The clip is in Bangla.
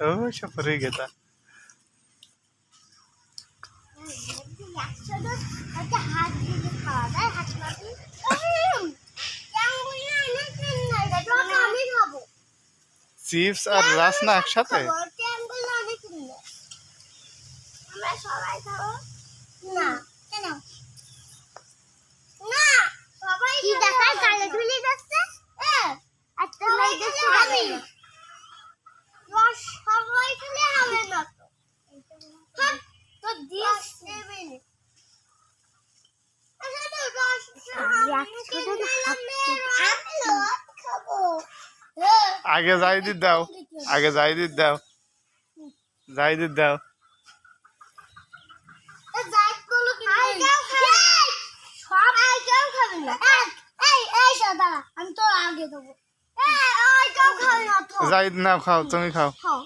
ও সব পড়ে গেতা চিপস আর রাসনা একসাথে আমরা সবাই খাবো না কেন না সবাই কি দেখায় গালে ঝুলে যাচ্ছে একটা মেয়ে আমি রস সবাই খেলে হবে না তো তো দিস দেবে না আচ্ছা তো রস খাবো আগে যাইদি দাও আগে যাইদি দাও যাইদি দাও যাই বলো কি সব কেউ খাবে না এই দাদা আমি তো আগে দেবো এই কেউ খাবে না তো যাইদি নাও খাও তুমি খাও খাও